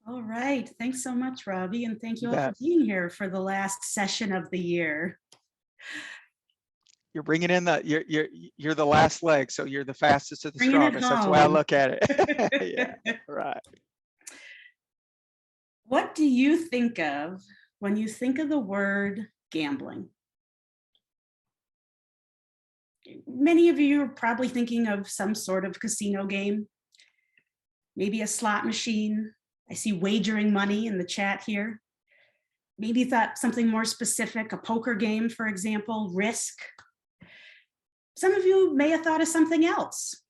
All right. Thanks so much, Robbie. And thank You you all for bet. being here for the last session of the year. You're bringing in you're the last leg, so you're the fastest or the Bringing it strongest. That's the way I home. look at it. Yeah, right. What do you think of when you think of the word gambling? Many of you are probably thinking of some sort of casino game, maybe a slot machine. I see wagering money in the chat here. Maybe thought something more specific, a poker game, for example, Risk. Some of you may have thought of something else.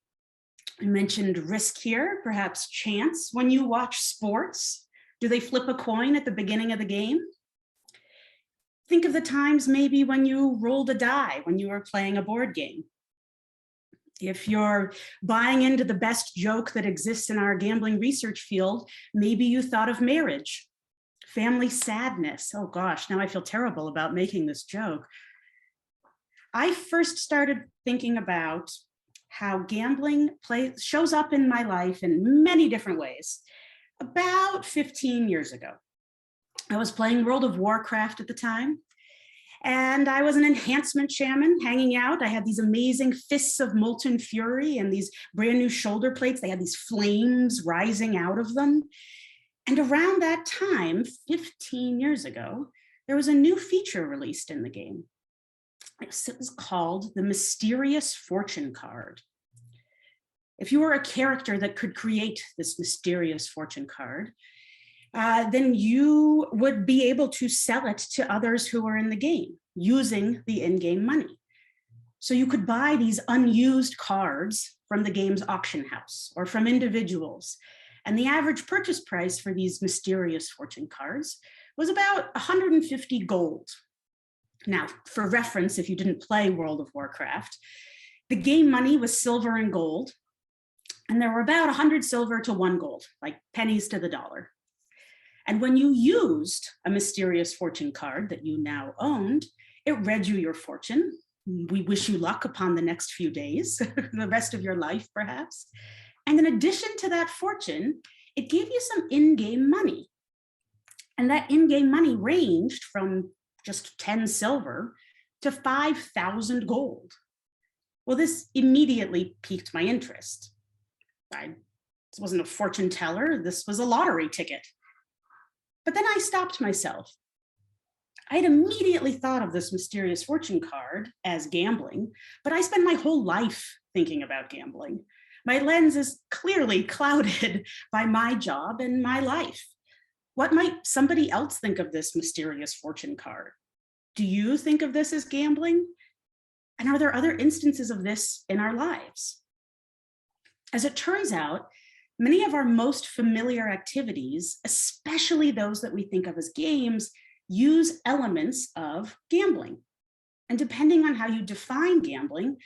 I mentioned Risk here, perhaps chance. When you watch sports, do they flip a coin at the beginning of the game? Think of the times maybe when you rolled a die when you were playing a board game. If you're buying into the best joke that exists in our gambling research field, maybe you thought of marriage, family sadness. Oh gosh, now I feel terrible about making this joke. I first started thinking about how gambling shows up in my life in many different ways about 15 years ago. I was playing World of Warcraft at the time, and I was an enhancement shaman hanging out. I had these amazing fists of molten fury and these brand new shoulder plates. They had these flames rising out of them. And around that time, 15 years ago, there was a new feature released in the game. It was called the Mysterious Fortune Card. If you were a character that could create this mysterious fortune card, then you would be able to sell it to others who are in the game using the in-game money. So you could buy these unused cards from the game's auction house or from individuals. And the average purchase price for these mysterious fortune cards was about 150 gold. Now, for reference, if you didn't play World of Warcraft, the game money was silver and gold, and there were about 100 silver to 1 gold, like pennies to the dollar. And when you used a mysterious fortune card that you now owned, it read you your fortune. We wish you luck upon the next few days, the rest of your life, perhaps. And in addition to that fortune, it gave you some in-game money. And that in-game money ranged from just 10 silver to 5,000 gold. Well, this immediately piqued my interest. This wasn't a fortune teller, this was a lottery ticket. But then I stopped myself. I had immediately thought of this mysterious fortune card as gambling, but I spent my whole life thinking about gambling. My lens is clearly clouded by my job and my life. What might somebody else think of this mysterious fortune card? Do you think of this as gambling? And are there other instances of this in our lives? As it turns out, many of our most familiar activities, especially those that we think of as games, use elements of gambling. And depending on how you define gambling,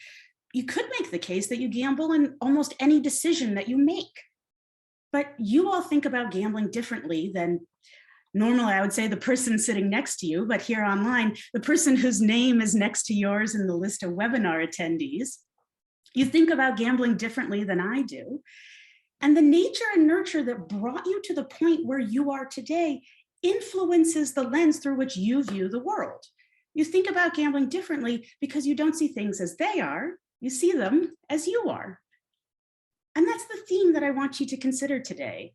you could make the case that you gamble in almost any decision that you make. But you all think about gambling differently than normally, I would say, the person sitting next to you, but here online, the person whose name is next to yours in the list of webinar attendees. You think about gambling differently than I do. And the nature and nurture that brought you to the point where you are today influences the lens through which you view the world. You think about gambling differently because you don't see things as they are, you see them as you are. And that's the theme that I want you to consider today.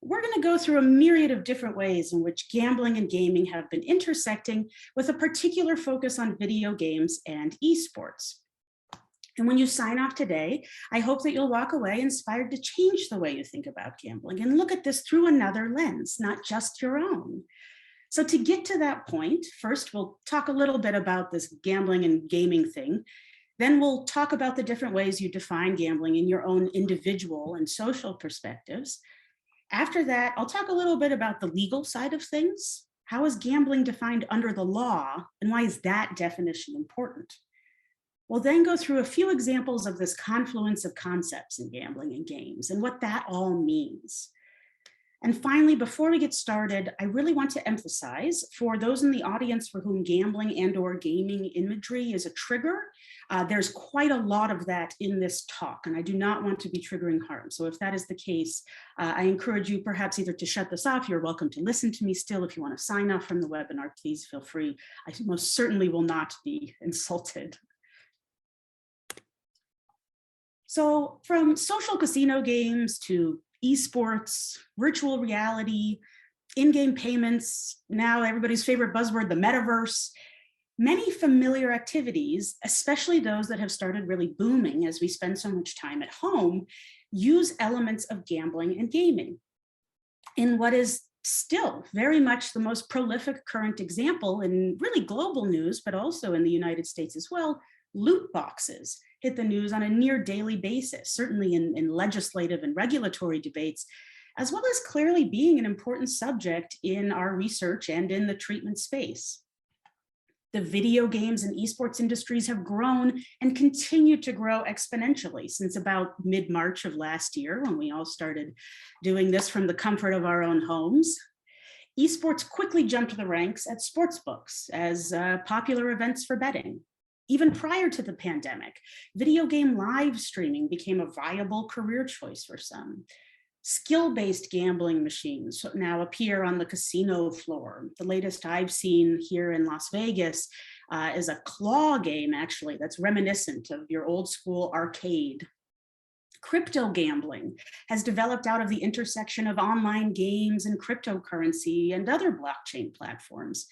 We're going to go through a myriad of different ways in which gambling and gaming have been intersecting with a particular focus on video games and esports. And when you sign off today, I hope that you'll walk away inspired to change the way you think about gambling and look at this through another lens, not just your own. So to get to that point, first we'll talk a little bit about this gambling and gaming thing. Then we'll talk about the different ways you define gambling in your own individual and social perspectives. After that, I'll talk a little bit about the legal side of things. How is gambling defined under the law, and why is that definition important? We'll then go through a few examples of this confluence of concepts in gambling and games and what that all means. And finally, before we get started, I really want to emphasize for those in the audience for whom gambling and/or gaming imagery is a trigger, there's quite a lot of that in this talk, and I do not want to be triggering harm. So if that is the case, I encourage you perhaps either to shut this off. You're welcome to listen to me still. If you want to sign off from the webinar, please feel free. I most certainly will not be insulted. So from social casino games to esports, virtual reality, in-game payments, now everybody's favorite buzzword, the metaverse, many familiar activities, especially those that have started really booming as we spend so much time at home, use elements of gambling and gaming. In what is still very much the most prolific current example in really global news, but also in the United States as well, loot boxes hit the news on a near daily basis, certainly in legislative and regulatory debates, as well as clearly being an important subject in our research and in the treatment space. The video games and esports industries have grown and continue to grow exponentially since about mid-March of last year, when we all started doing this from the comfort of our own homes. Esports quickly jumped the ranks at sportsbooks as popular events for betting. Even prior to the pandemic, video game live streaming became a viable career choice for some. Skill-based gambling machines now appear on the casino floor. The latest I've seen here in Las Vegas is a claw game, actually, that's reminiscent of your old school arcade. Crypto gambling has developed out of the intersection of online games and cryptocurrency and other blockchain platforms.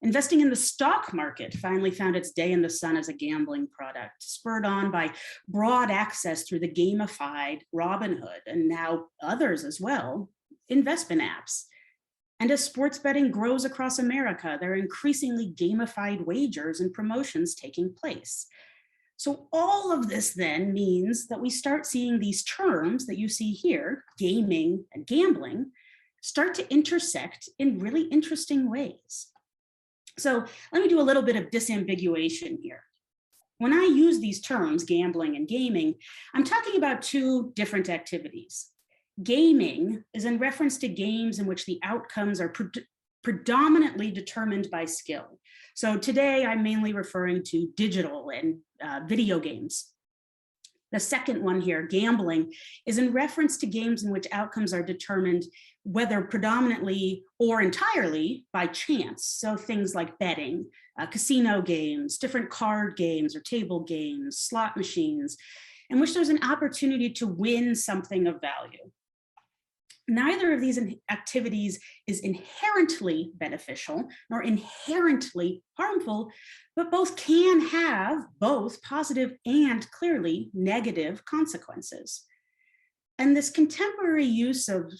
Investing in the stock market finally found its day in the sun as a gambling product, spurred on by broad access through the gamified Robinhood, and now others as well, investment apps. And as sports betting grows across America, there are increasingly gamified wagers and promotions taking place. So all of this then means that we start seeing these terms that you see here, gaming and gambling, start to intersect in really interesting ways. So let me do a little bit of disambiguation here. When I use these terms, gambling and gaming, I'm talking about two different activities. Gaming is in reference to games in which the outcomes are predominantly determined by skill. So today I'm mainly referring to digital and video games. The second one here, gambling, is in reference to games in which outcomes are determined whether predominantly or entirely by chance. So things like betting, casino games, different card games or table games, slot machines, in which there's an opportunity to win something of value. Neither of these activities is inherently beneficial nor inherently harmful, but both can have both positive and clearly negative consequences. And this contemporary use of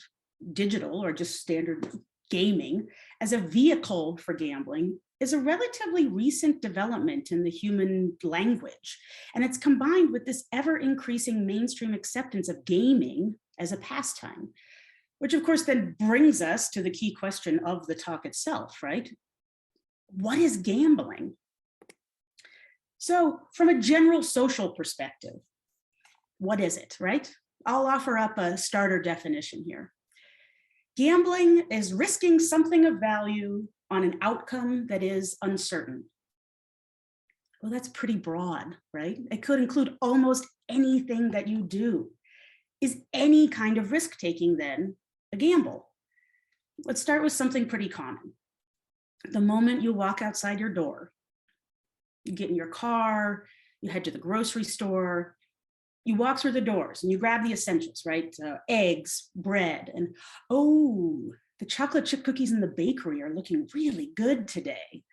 digital or just standard gaming as a vehicle for gambling is a relatively recent development in the human language. And it's combined with this ever increasing mainstream acceptance of gaming as a pastime, which of course then brings us to the key question of the talk itself, right? What is gambling? So from a general social perspective, what is it, right? I'll offer up a starter definition here. Gambling is risking something of value on an outcome that is uncertain. Well, that's pretty broad, right? It could include almost anything that you do. Is any kind of risk-taking then a gamble? Let's start with something pretty common. The moment you walk outside your door, you get in your car, you head to the grocery store, you walk through the doors and you grab the essentials, right? Eggs, bread, and oh, the chocolate chip cookies in the bakery are looking really good today.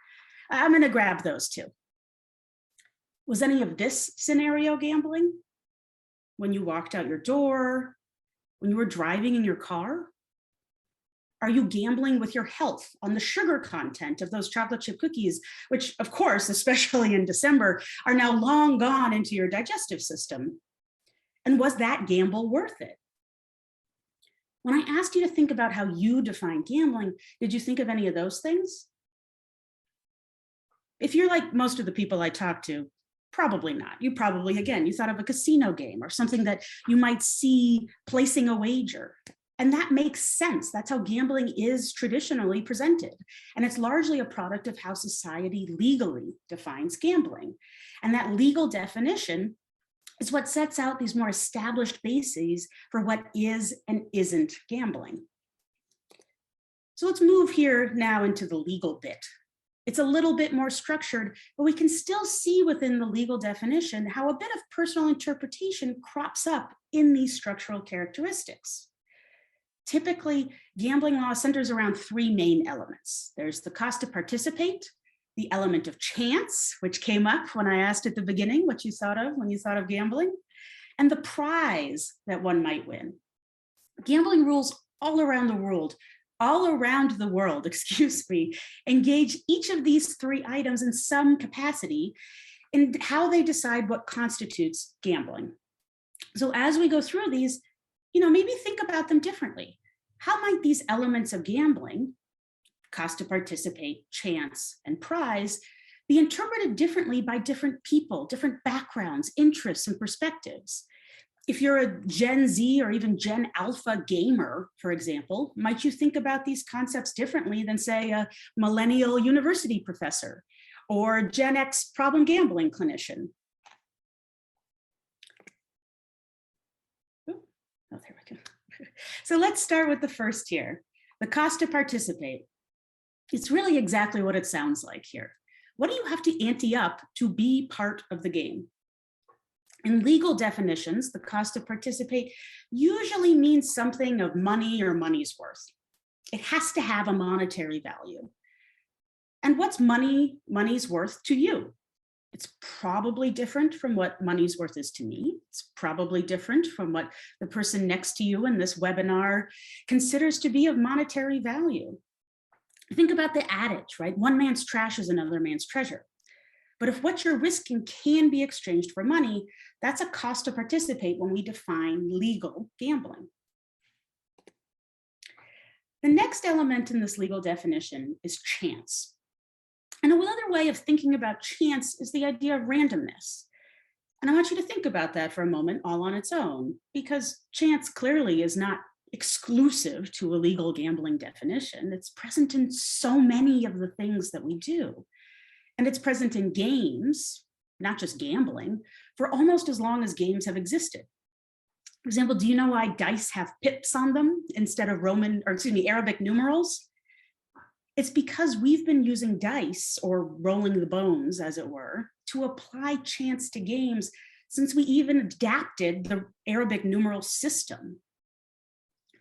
I'm gonna grab those too. Was any of this scenario gambling? When you walked out your door, when you were driving in your car? Are you gambling with your health on the sugar content of those chocolate chip cookies, which of course, especially in December, are now long gone into your digestive system? And was that gamble worth it? When I asked you to think about how you define gambling, did you think of any of those things? If you're like most of the people I talk to, probably not. You probably, again, you thought of a casino game or something that you might see placing a wager. And that makes sense. That's how gambling is traditionally presented. And it's largely a product of how society legally defines gambling. And that legal definition is what sets out these more established bases for what is and isn't gambling. So let's move here now into the legal bit. It's a little bit more structured, but we can still see within the legal definition how a bit of personal interpretation crops up in these structural characteristics. Typically, gambling law centers around three main elements. There's the cost to participate, the element of chance, which came up when I asked at the beginning what you thought of when you thought of gambling, and the prize that one might win. Gambling rules all around the world, engage each of these three items in some capacity in how they decide what constitutes gambling. So as we go through these, maybe think about them differently. How might these elements of gambling, cost to participate, chance, and prize, be interpreted differently by different people, different backgrounds, interests, and perspectives? If you're a Gen Z or even Gen Alpha gamer, for example, might you think about these concepts differently than, say, a millennial university professor or Gen X problem gambling clinician? Oh, there we go. So let's start with the first here, the cost to participate. It's really exactly what it sounds like here. What do you have to ante up to be part of the game? In legal definitions, the cost to participate usually means something of money or money's worth. It has to have a monetary value. And what's money's worth to you? It's probably different from what money's worth is to me. It's probably different from what the person next to you in this webinar considers to be of monetary value. Think about the adage, right? One man's trash is another man's treasure. But if what you're risking can be exchanged for money, that's a cost to participate when we define legal gambling. The next element in this legal definition is chance. And another way of thinking about chance is the idea of randomness. And I want you to think about that for a moment all on its own, because chance clearly is not exclusive to a legal gambling definition. It's present in so many of the things that we do. And it's present in games, not just gambling, for almost as long as games have existed. For example, do you know why dice have pips on them instead of Arabic numerals? It's because we've been using dice, or rolling the bones, as it were, to apply chance to games since we even adapted the Arabic numeral system.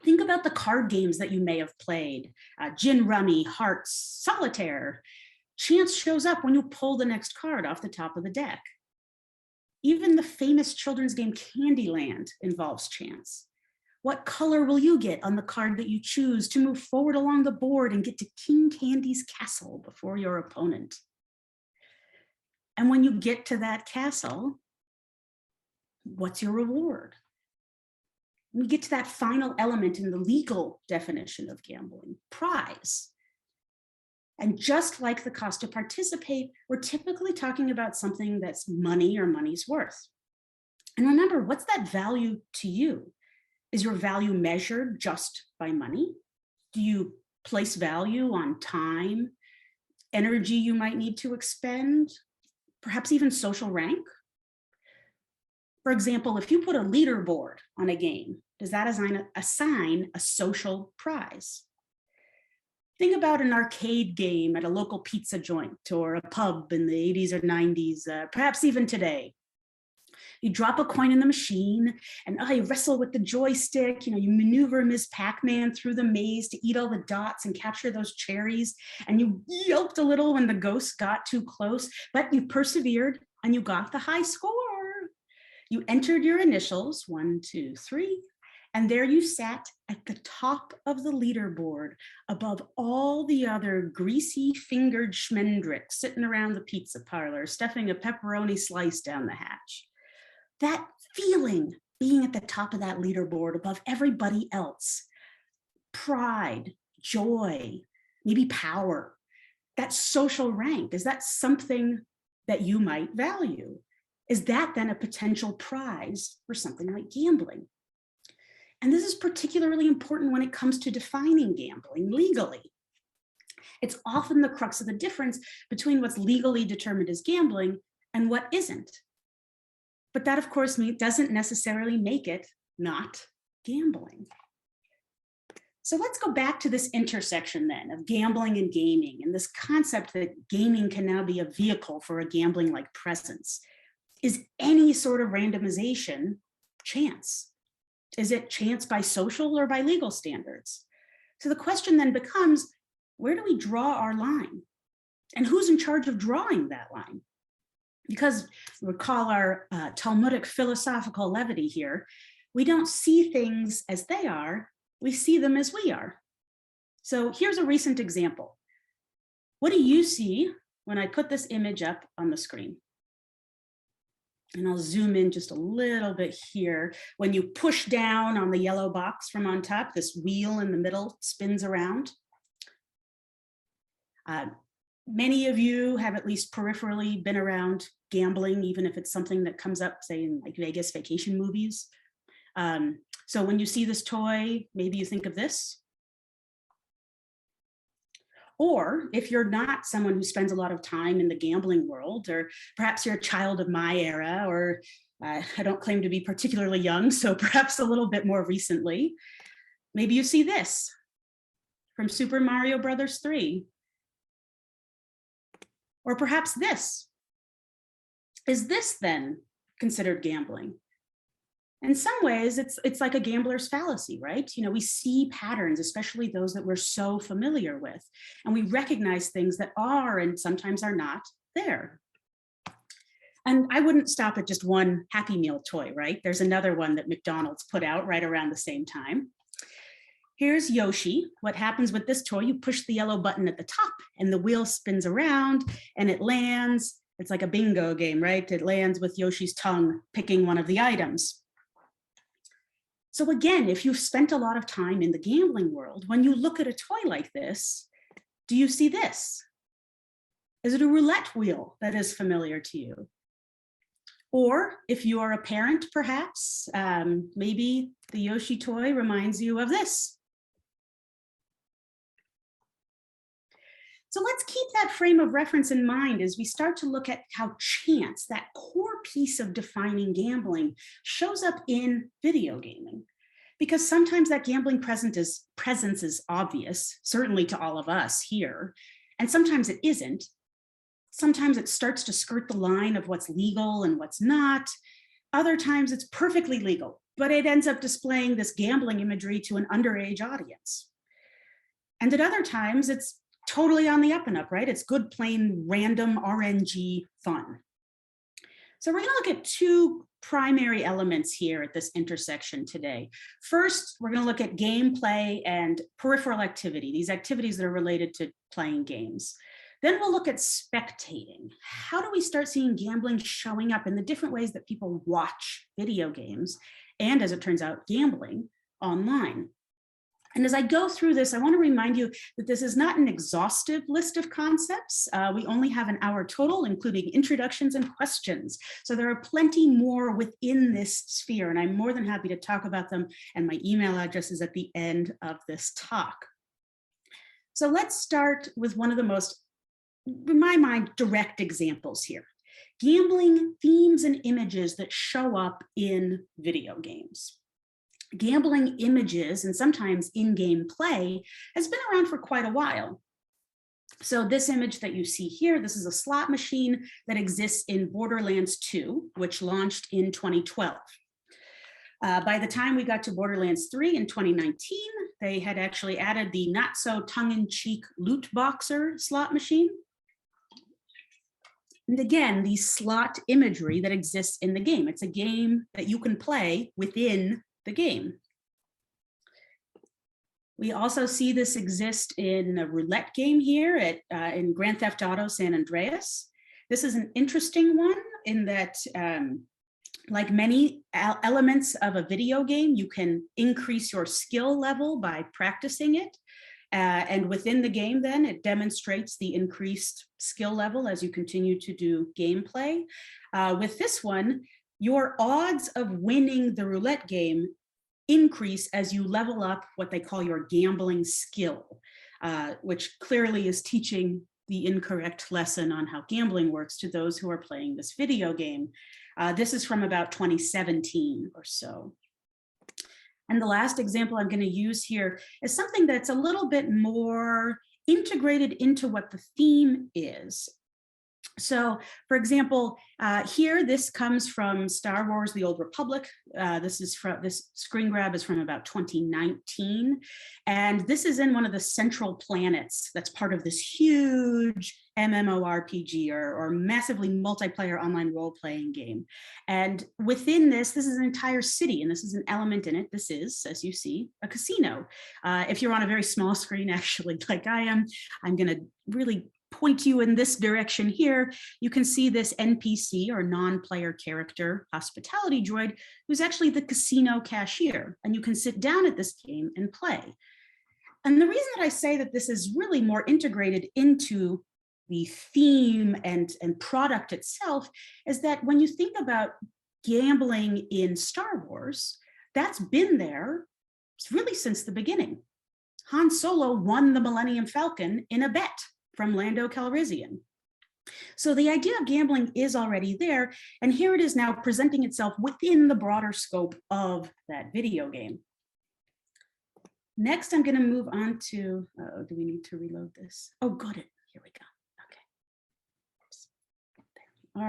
Think about the card games that you may have played, gin rummy, hearts, solitaire. Chance shows up when you pull the next card off the top of the deck. Even the famous children's game Candyland involves chance. What color will you get on the card that you choose to move forward along the board and get to King Candy's castle before your opponent? And when you get to that castle, what's your reward? We get to that final element in the legal definition of gambling, prize. And just like the cost to participate, we're typically talking about something that's money or money's worth. And remember, what's that value to you? Is your value measured just by money? Do you place value on time, energy you might need to expend, perhaps even social rank? For example, if you put a leaderboard on a game, does that assign a social prize? Think about an arcade game at a local pizza joint or a pub in the 80s or 90s, perhaps even today. You drop a coin in the machine and you wrestle with the joystick, you maneuver Ms. Pac-Man through the maze to eat all the dots and capture those cherries. And you yelped a little when the ghost got too close, but you persevered and you got the high score. You entered your initials, 1, 2, 3, and there you sat at the top of the leaderboard above all the other greasy-fingered schmendricks sitting around the pizza parlor, stuffing a pepperoni slice down the hatch. That feeling, being at the top of that leaderboard above everybody else, pride, joy, maybe power, that social rank, is that something that you might value? Is that then a potential prize for something like gambling? And this is particularly important when it comes to defining gambling legally. It's often the crux of the difference between what's legally determined as gambling and what isn't. But that, of course, doesn't necessarily make it not gambling. So let's go back to this intersection then of gambling and gaming, and this concept that gaming can now be a vehicle for a gambling-like presence. Is any sort of randomization chance? Is it chance by social or by legal standards? So the question then becomes, where do we draw our line? And who's in charge of drawing that line? Because recall our Talmudic philosophical levity here, we don't see things as they are, we see them as we are. So here's a recent example. What do you see when I put this image up on the screen? And I'll zoom in just a little bit here. When you push down on the yellow box from on top, this wheel in the middle spins around. Many of you have at least peripherally been around gambling, even if it's something that comes up, say, in like Vegas vacation movies. So when you see this toy, maybe you think of this. Or if you're not someone who spends a lot of time in the gambling world, or perhaps you're a child of my era, or I don't claim to be particularly young, so perhaps a little bit more recently, maybe you see this from Super Mario Brothers 3. Or perhaps this. Is this then considered gambling? In some ways, it's like a gambler's fallacy, right? You know, we see patterns, especially those that we're so familiar with, and we recognize things that are and sometimes are not there. And I wouldn't stop at just one Happy Meal toy, right? There's another one that McDonald's put out right around the same time. Here's Yoshi. What happens with this toy? You push the yellow button at the top and the wheel spins around and it lands. It's like a bingo game, right? It lands with Yoshi's tongue picking one of the items. So again, if you've spent a lot of time in the gambling world, when you look at a toy like this, do you see this? Is it a roulette wheel that is familiar to you? Or if you are a parent, perhaps, maybe the Yoshi toy reminds you of this. So let's keep that frame of reference in mind as we start to look at how chance, that core piece of defining gambling, shows up in video gaming. Because sometimes that gambling presence is obvious, certainly to all of us here, and sometimes it isn't. Sometimes it starts to skirt the line of what's legal and what's not. Other times it's perfectly legal, but it ends up displaying this gambling imagery to an underage audience. And at other times it's totally on the up and up, right? It's good, plain, random RNG fun. So we're going to look at two primary elements here at this intersection today. First, we're going to look at gameplay and peripheral activity, these activities that are related to playing games. Then we'll look at spectating. How do we start seeing gambling showing up in the different ways that people watch video games and, as it turns out, gambling online? And as I go through this, I want to remind you that this is not an exhaustive list of concepts. We only have an hour total, including introductions and questions. So there are plenty more within this sphere, and I'm more than happy to talk about them. And my email address is at the end of this talk. So let's start with one of the most, in my mind, direct examples here. Gambling themes and images that show up in video games. Gambling images and sometimes in-game play has been around for quite a while. So this image that you see here, this is a slot machine that exists in Borderlands 2, which launched in 2012. By the time we got to Borderlands 3 in 2019, they had actually added the not so tongue-in-cheek loot boxer slot machine. And again, the slot imagery that exists in the game. It's a game that you can play within the game. We also see this exist in a roulette game here in Grand Theft Auto San Andreas. This is an interesting one in that, like many elements of a video game, you can increase your skill level by practicing it. And within the game, then, it demonstrates the increased skill level as you continue to do gameplay. With this one, your odds of winning the roulette game increase as you level up what they call your gambling skill, which clearly is teaching the incorrect lesson on how gambling works to those who are playing this video game. This is from about 2017 or so. And the last example I'm going to use here is something that's a little bit more integrated into what the theme is. So, for example, here, this comes from Star Wars: The Old Republic. This screen grab is from about 2019. And this is in one of the central planets that's part of this huge MMORPG or massively multiplayer online role-playing game. And within this is an entire city, and this is an element in it. This is, as you see, a casino. If you're on a very small screen, actually, like I am, I'm going to really point you in this direction here. You can see this NPC or non-player character hospitality droid who's actually the casino cashier, and you can sit down at this game and play. And the reason that I say that this is really more integrated into the theme and product itself is that when you think about gambling in Star Wars, that's been there really since the beginning. Han Solo won the Millennium Falcon in a bet from Lando Calrissian. So the idea of gambling is already there, and here it is now presenting itself within the broader scope of that video game. Next, I'm going to move on to, do we need to reload this? Oh, got it. Here we go. Okay. Oops. There we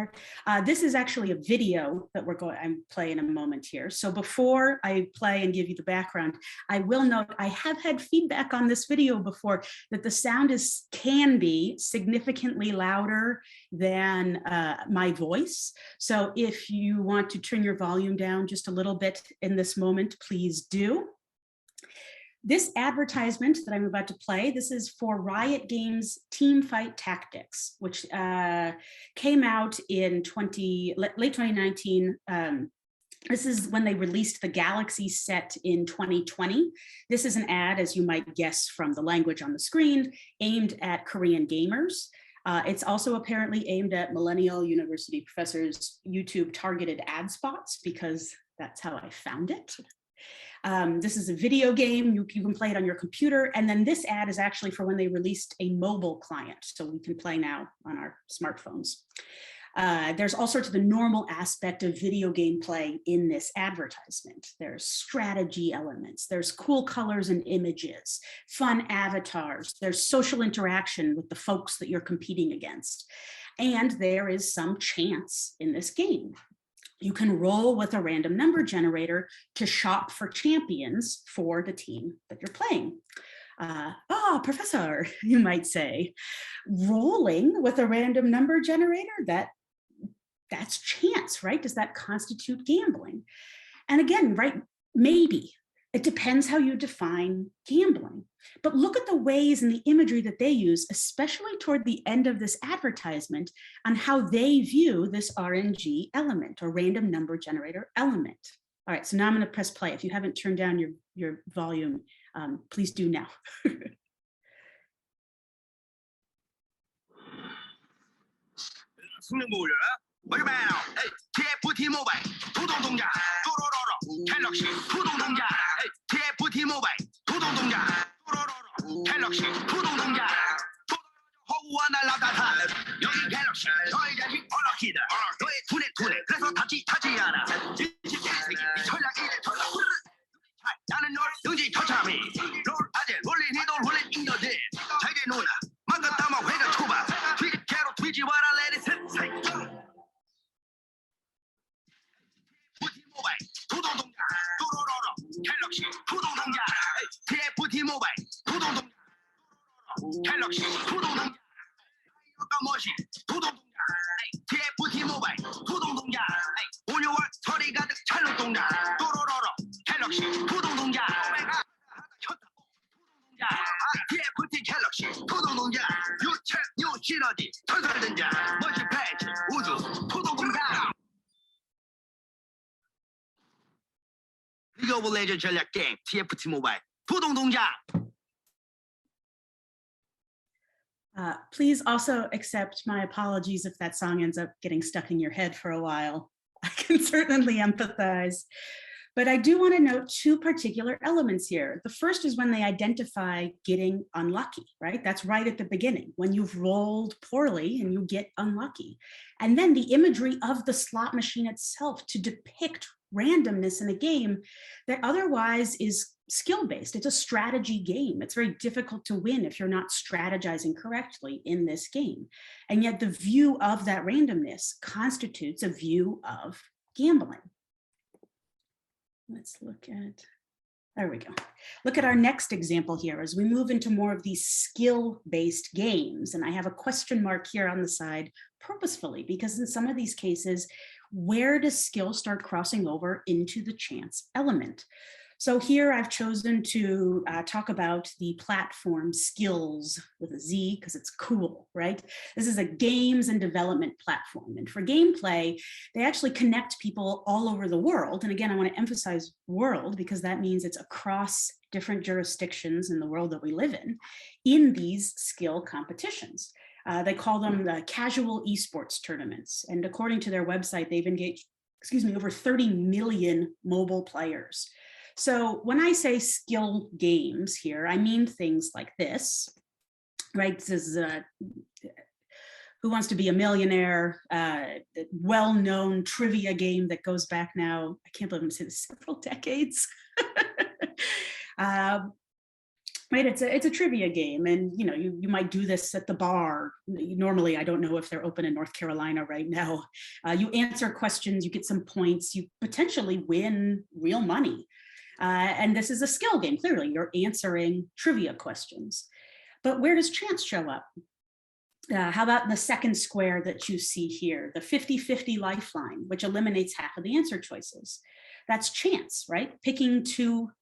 are. This is actually a video that I'm playing in a moment here. So before I play and give you the background, I will note I have had feedback on this video before that the sound can be significantly louder than my voice. So if you want to turn your volume down just a little bit in this moment, please do. This advertisement that I'm about to play, this is for Riot Games Teamfight Tactics, which came out in late 2019. This is when they released the Galaxy set in 2020. This is an ad, as you might guess from the language on the screen, aimed at Korean gamers. It's also apparently aimed at millennial university professors' YouTube targeted ad spots, because that's how I found it. This is a video game. You can play it on your computer. And then this ad is actually for when they released a mobile client. So we can play now on our smartphones. There's all sorts of the normal aspect of video game play in this advertisement. There's strategy elements. There's cool colors and images, fun avatars. There's social interaction with the folks that you're competing against. And there is some chance in this game. You can roll with a random number generator to shop for champions for the team that you're playing. Oh, Professor, you might say, rolling with a random number generator, that's chance, right? Does that constitute gambling? And again, right, maybe. It depends how you define gambling. But look at the ways and the imagery that they use, especially toward the end of this advertisement, on how they view this RNG element or random number generator element. All right, so now I'm going to press play. If you haven't turned down your volume, please do now. Abarbanel, Ph.D 모바일, 도동동자, 또로로로, 갤럭시, 도동동자, Ph.D 모바일, 도동동자, 또로로로, 갤럭시, 도동동자, 허우와 날라다타, 여기 갤럭시, 너의 자식 얼럭키다, 너의 투네, 그래서 타지 않아, 21세기, 전략 이래 전략, 나는 널 영지 처참히, 롤 아재, 롤린 히도 롤린 잉여지, 잘게 노나, 만가 담아 회가 초바, 뒤집개로 뒤집어라 레디슨 사이. 도동동자, 또로로로, 갤럭시, 도동동자, Ph.D 모바일, 도동동자, 갤럭시, 도동동자, 멋이, 도동동자, Ph.D 모바일, 도동동자, 온유와 털이 가득 찰 노동자, 또로로로, 갤럭시, 도동동자, 도동동자, Ph.D 갤럭시, 도동동자, 유체, 뉴시너지, 전설된자, 멋이 패치, 우주, 도동동자. Global Legend 전략 게임 Ph.D 모바일 도동동자. Please also accept my apologies if that song ends up getting stuck in your head for a while. I can certainly empathize. But I do want to note two particular elements here. The first is when they identify getting unlucky, right? That's right at the beginning, when you've rolled poorly and you get unlucky. And then the imagery of the slot machine itself to depict randomness in a game that otherwise is skill-based. It's a strategy game. It's very difficult to win if you're not strategizing correctly in this game. And yet the view of that randomness constitutes a view of gambling. Let's look at, there we go. Look at our next example here as we move into more of these skill-based games. And I have a question mark here on the side purposefully, because in some of these cases, where does skill start crossing over into the chance element? So here I've chosen to talk about the platform Skills with a Z because it's cool, right? This is a games and development platform. And for gameplay, they actually connect people all over the world. And again, I want to emphasize world because that means it's across different jurisdictions in the world that we live in these skill competitions. They call them the casual esports tournaments. And according to their website, they've engaged, over 30 million mobile players. So when I say skill games here, I mean things like this, right? This is Who Wants to Be a Millionaire, well-known trivia game that goes back now, I can't believe I'm saying this, several decades. Right, it's a trivia game, and you might do this at the bar. Normally, I don't know if they're open in North Carolina right now. You answer questions, you get some points, you potentially win real money. And this is a skill game, clearly, you're answering trivia questions. But where does chance show up? How about the second square that you see here, the 50-50 lifeline, which eliminates half of the answer choices? That's chance, right? Picking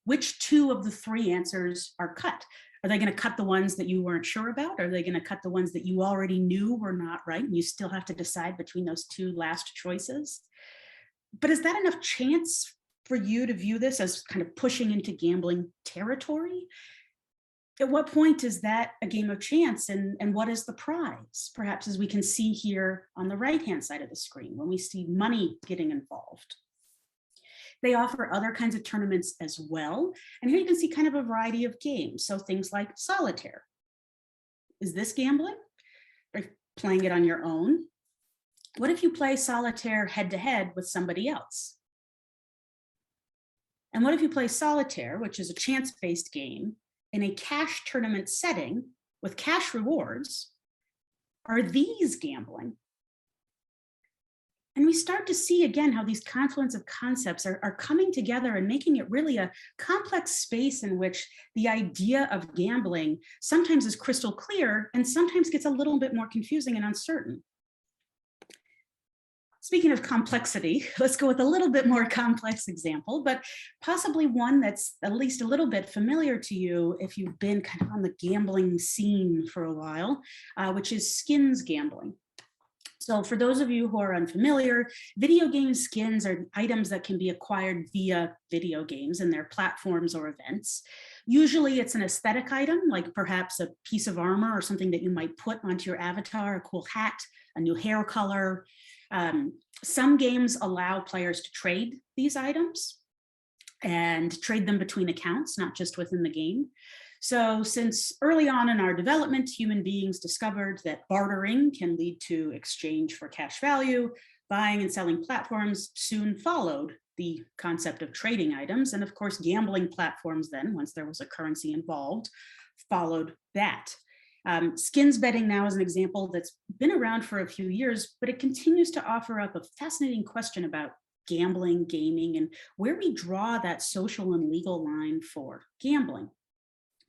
which two of the three answers are cut. Are they going to cut the ones that you weren't sure about? Are they going to cut the ones that you already knew were not right? And you still have to decide between those two last choices. But is that enough chance for you to view this as kind of pushing into gambling territory? At what point is that a game of chance, and what is the prize? Perhaps as we can see here on the right-hand side of the screen, when we see money getting involved. They offer other kinds of tournaments as well. And here you can see kind of a variety of games. So things like solitaire. Is this gambling? Or playing it on your own? What if you play solitaire head-to-head with somebody else? And what if you play solitaire, which is a chance-based game, in a cash tournament setting with cash rewards? Are these gambling? And we start to see again how these confluence of concepts are coming together and making it really a complex space in which the idea of gambling sometimes is crystal clear and sometimes gets a little bit more confusing and uncertain. Speaking of complexity, let's go with a little bit more complex example, but possibly one that's at least a little bit familiar to you if you've been kind of on the gambling scene for a while, which is skins gambling. So for those of you who are unfamiliar, video game skins are items that can be acquired via video games and their platforms or events. Usually it's an aesthetic item, like perhaps a piece of armor or something that you might put onto your avatar, a cool hat, a new hair color. Some games allow players to trade these items and trade them between accounts, not just within the game. So since early on in our development, human beings discovered that bartering can lead to exchange for cash value, buying and selling platforms soon followed the concept of trading items. And of course, gambling platforms then, once there was a currency involved, followed that. Skins betting now is an example that's been around for a few years, but it continues to offer up a fascinating question about gambling, gaming, and where we draw that social and legal line for gambling.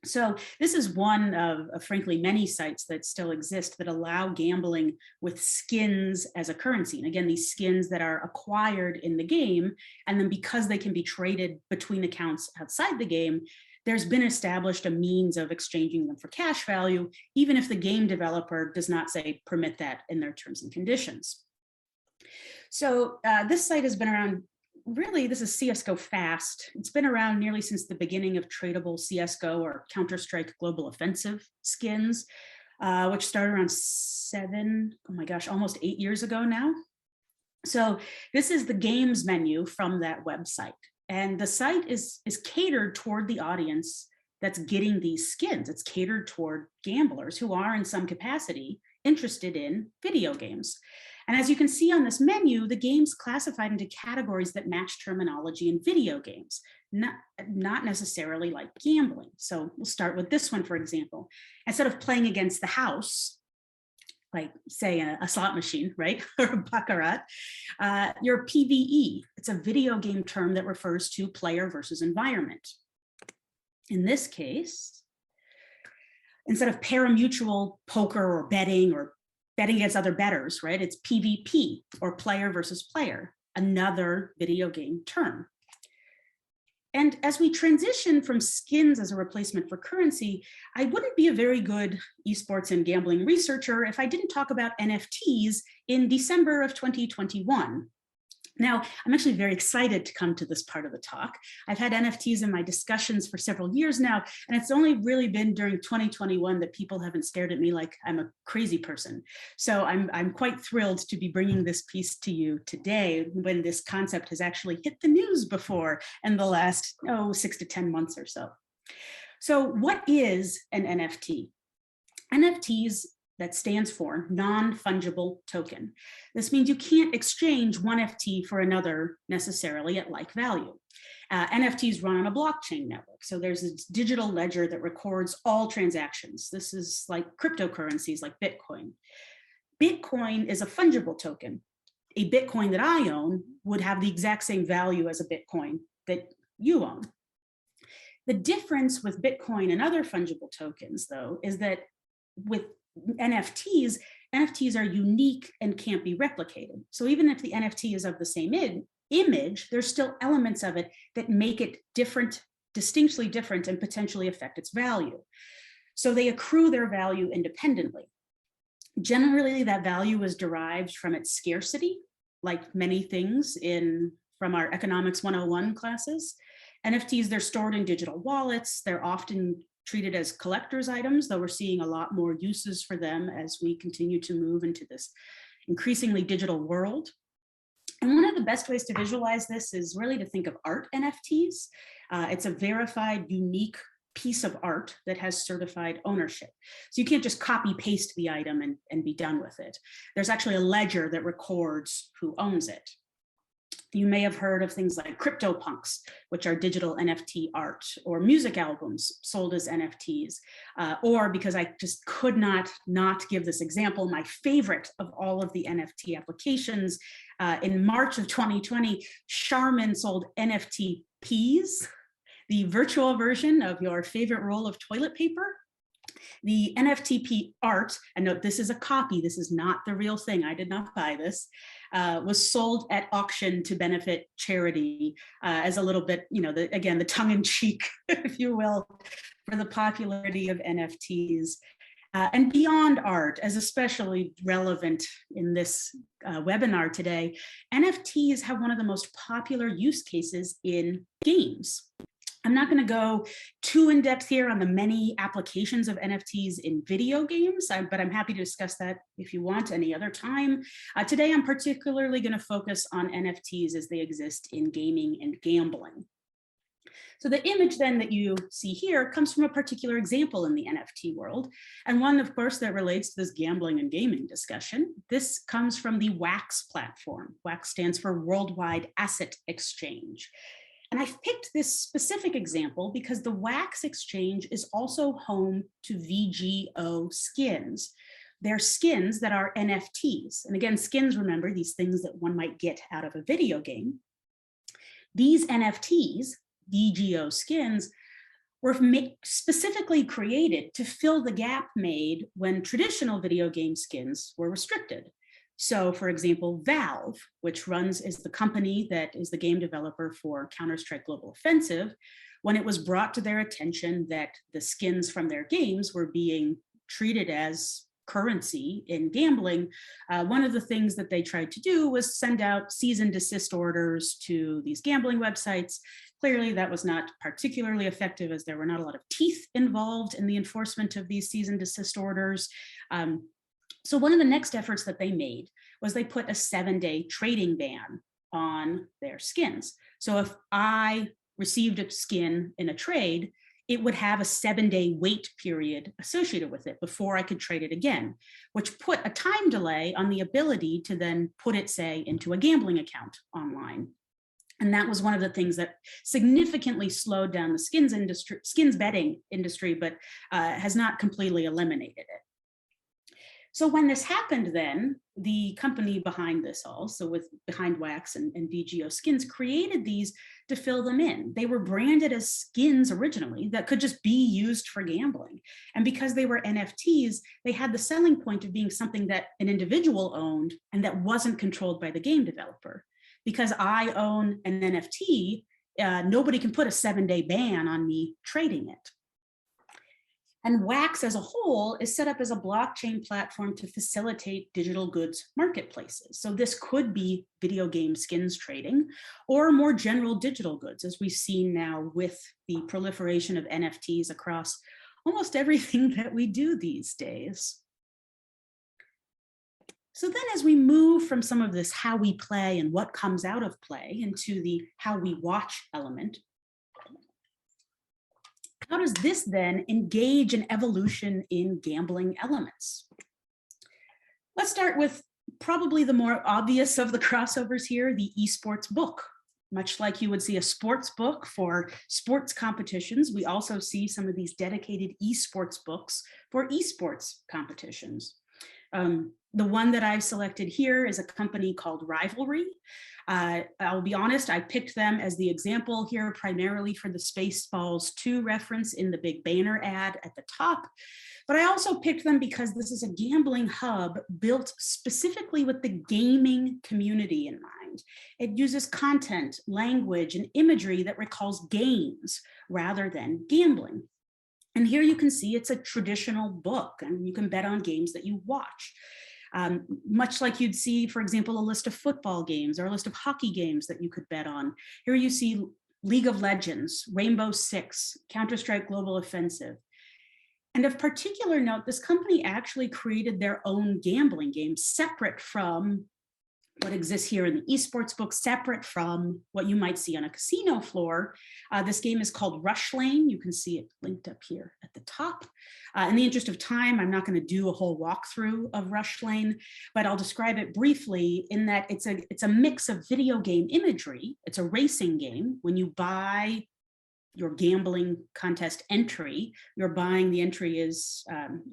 So this is one of frankly, many sites that still exist that allow gambling with skins as a currency. And again, these skins that are acquired in the game, and then because they can be traded between accounts outside the game, there's been established a means of exchanging them for cash value, even if the game developer does not say permit that in their terms and conditions. So this site has been around, really, this is CSGO Fast. It's been around nearly since the beginning of tradable CSGO or Counter-Strike Global Offensive skins, which started around almost 8 years ago now. So this is the games menu from that website. And the site is catered toward the audience that's getting these skins. It's catered toward gamblers who are in some capacity interested in video games. And as you can see on this menu, the games classified into categories that match terminology in video games, not necessarily like gambling. So we'll start with this one, for example. Instead of playing against the house, like say a slot machine, right, or a baccarat, your PvE. It's a video game term that refers to player versus environment. In this case, instead of parimutuel poker or betting against other bettors, right, it's PvP, or player versus player, another video game term. And as we transition from skins as a replacement for currency, I wouldn't be a very good esports and gambling researcher if I didn't talk about NFTs in December of 2021. Now, I'm actually very excited to come to this part of the talk. I've had NFTs in my discussions for several years now, and it's only really been during 2021 that people haven't stared at me like I'm a crazy person. So I'm quite thrilled to be bringing this piece to you today when this concept has actually hit the news before in the last, 6 to 10 months or so. So what is an NFT? NFTs, that stands for non-fungible token. This means you can't exchange one FT for another necessarily at like value. NFTs run on a blockchain network. So there's a digital ledger that records all transactions. This is like cryptocurrencies like Bitcoin. Bitcoin is a fungible token. A Bitcoin that I own would have the exact same value as a Bitcoin that you own. The difference with Bitcoin and other fungible tokens, though, is that with NFTs are unique and can't be replicated. So even if the NFT is of the same image, there's still elements of it that make it different, distinctly different, and potentially affect its value. So they accrue their value independently. Generally, that value is derived from its scarcity, like many things from our Economics 101 classes. NFTs, they're stored in digital wallets. They're often treated as collector's items, though we're seeing a lot more uses for them as we continue to move into this increasingly digital world. And one of the best ways to visualize this is really to think of art NFTs. It's a verified, unique piece of art that has certified ownership. So you can't just copy paste the item and be done with it. There's actually a ledger that records who owns it. You may have heard of things like CryptoPunks, which are digital NFT art, or music albums sold as NFTs, or, because I just could not give this example, my favorite of all of the NFT applications, in March of 2020, Charmin sold NFT peas, the virtual version of your favorite roll of toilet paper. The NFTP art, and note this is a copy, this is not the real thing, I did not buy this, was sold at auction to benefit charity as a little bit, again, the tongue-in-cheek, if you will, for the popularity of NFTs. And beyond art, as especially relevant in this webinar today, NFTs have one of the most popular use cases in games. I'm not going to go too in depth here on the many applications of NFTs in video games, but I'm happy to discuss that if you want any other time. Today, I'm particularly going to focus on NFTs as they exist in gaming and gambling. So the image then that you see here comes from a particular example in the NFT world, and one, of course, that relates to this gambling and gaming discussion. This comes from the WAX platform. WAX stands for Worldwide Asset Exchange. And I've picked this specific example because the WAX exchange is also home to VGO skins. They're skins that are NFTs. And again, skins, remember, these things that one might get out of a video game. These NFTs, VGO skins, were specifically created to fill the gap made when traditional video game skins were restricted. So, for example, Valve, which is the company that is the game developer for Counter-Strike Global Offensive, when it was brought to their attention that the skins from their games were being treated as currency in gambling, one of the things that they tried to do was send out cease and desist orders to these gambling websites. Clearly, that was not particularly effective, as there were not a lot of teeth involved in the enforcement of these cease and desist orders. So one of the next efforts that they made was they put a 7-day trading ban on their skins. So if I received a skin in a trade, it would have a 7-day wait period associated with it before I could trade it again, which put a time delay on the ability to then put it, say, into a gambling account online. And that was one of the things that significantly slowed down the skins betting industry, but has not completely eliminated it. So when this happened, then the company behind this all, so behind Wax and VGO Skins, created these to fill them in. They were branded as skins originally that could just be used for gambling. And because they were NFTs, they had the selling point of being something that an individual owned and that wasn't controlled by the game developer. Because I own an NFT, nobody can put a 7-day ban on me trading it. And Wax as a whole is set up as a blockchain platform to facilitate digital goods marketplaces. So this could be video game skins trading or more general digital goods, as we've seen now with the proliferation of NFTs across almost everything that we do these days. So then as we move from some of this how we play and what comes out of play into the how we watch element, how does this then engage an evolution in gambling elements? Let's start with probably the more obvious of the crossovers here, the esports book. Much like you would see a sports book for sports competitions, we also see some of these dedicated esports books for esports competitions. The one that I've selected here is a company called Rivalry. I'll be honest, I picked them as the example here primarily for the Spaceballs 2 reference in the big banner ad at the top. But I also picked them because this is a gambling hub built specifically with the gaming community in mind. It uses content, language, and imagery that recalls games rather than gambling. And here you can see it's a traditional book, and you can bet on games that you watch. Much like you'd see, for example, a list of football games or a list of hockey games that you could bet on. Here you see League of Legends, Rainbow Six, Counter-Strike Global Offensive. And of particular note, this company actually created their own gambling game separate from what exists here in the esports book, separate from what you might see on a casino floor. This game is called Rush Lane. You can see it linked up here at the top. In the interest of time, I'm not going to do a whole walkthrough of Rush Lane, but I'll describe it briefly in that it's a mix of video game imagery. It's a racing game. When you buy your gambling contest entry, you're buying the entry is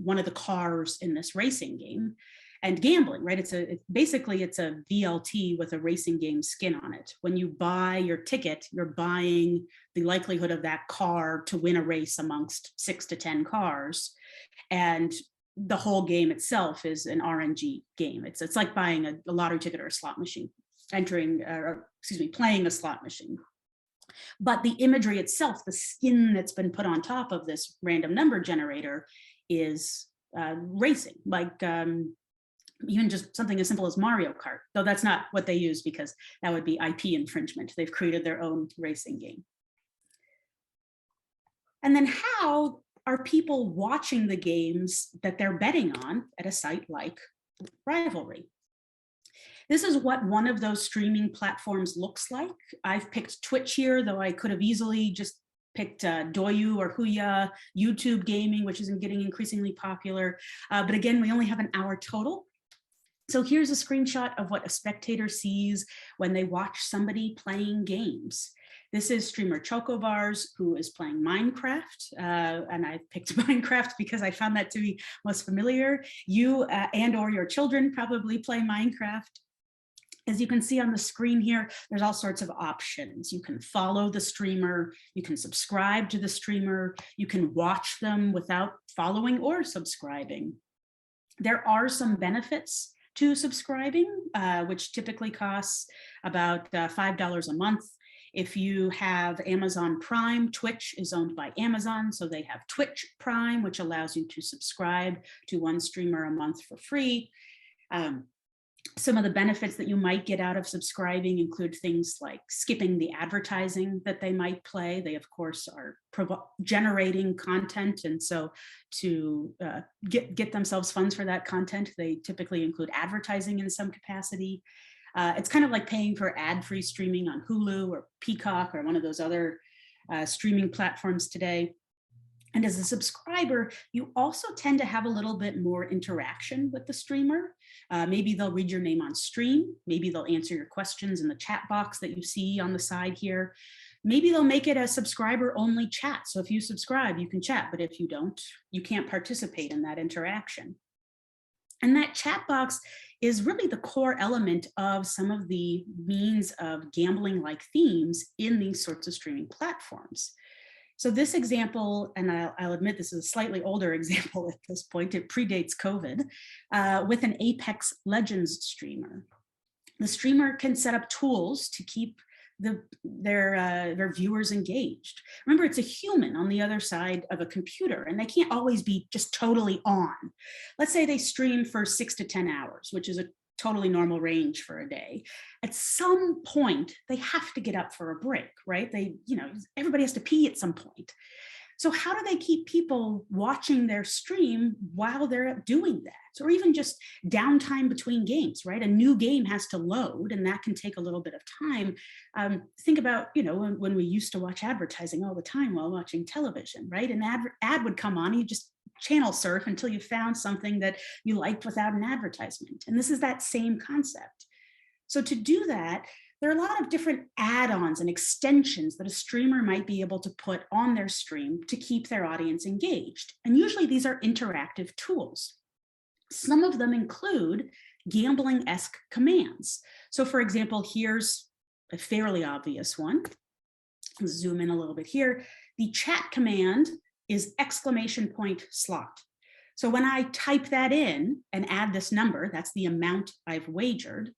one of the cars in this racing game. And gambling, right? Basically it's a VLT with a racing game skin on it. When you buy your ticket, you're buying the likelihood of that car to win a race amongst 6 to 10 cars. And the whole game itself is an RNG game. It's like buying a lottery ticket or a slot machine, playing a slot machine. But the imagery itself, the skin that's been put on top of this random number generator is racing, like even just something as simple as Mario Kart, though that's not what they use because that would be IP infringement. They've created their own racing game. And then how are people watching the games that they're betting on at a site like Rivalry? This is what one of those streaming platforms looks like. I've picked Twitch here, though I could have easily just picked Douyu or Huya, YouTube gaming, which is getting increasingly popular. But again, we only have an hour total. So here's a screenshot of what a spectator sees when they watch somebody playing games. This is streamer Chocobars, who is playing Minecraft, and I picked Minecraft because I found that to be most familiar. You and or your children probably play Minecraft. As you can see on the screen here, there's all sorts of options. You can follow the streamer, you can subscribe to the streamer, you can watch them without following or subscribing. There are some benefits to subscribing, which typically costs about $5 a month. If you have Amazon Prime, Twitch is owned by Amazon, so they have Twitch Prime, which allows you to subscribe to one streamer a month for free. Some of the benefits that you might get out of subscribing include things like skipping the advertising that they might play. They, of course, are generating content. And so to get themselves funds for that content, they typically include advertising in some capacity. It's kind of like paying for ad-free streaming on Hulu or Peacock or one of those other streaming platforms today. And as a subscriber, you also tend to have a little bit more interaction with the streamer. Maybe they'll read your name on stream. Maybe they'll answer your questions in the chat box that you see on the side here. Maybe they'll make it a subscriber only chat. So if you subscribe, you can chat, but if you don't, you can't participate in that interaction. And that chat box is really the core element of some of the means of gambling-like themes in these sorts of streaming platforms. So this example, and I'll admit this is a slightly older example at this point, it predates COVID, with an Apex Legends streamer. The streamer can set up tools to keep their viewers engaged. Remember, it's a human on the other side of a computer, and they can't always be just totally on. Let's say they stream for 6 to 10 hours, which is a totally normal range for a day. At some point, they have to get up for a break, right? Everybody has to pee at some point. So how do they keep people watching their stream while they're doing that? Or even just downtime between games, right? A new game has to load, and that can take a little bit of time. Think about, when we used to watch advertising all the time while watching television, right? An ad would come on, you just channel surf until you found something that you liked without an advertisement. And this is that same concept. So to do that, there are a lot of different add-ons and extensions that a streamer might be able to put on their stream to keep their audience engaged. And usually these are interactive tools. Some of them include gambling-esque commands. So for example, here's a fairly obvious one. Let's zoom in a little bit here. The chat command is !slot. So when I type that in and add this number, that's the amount I've wagered,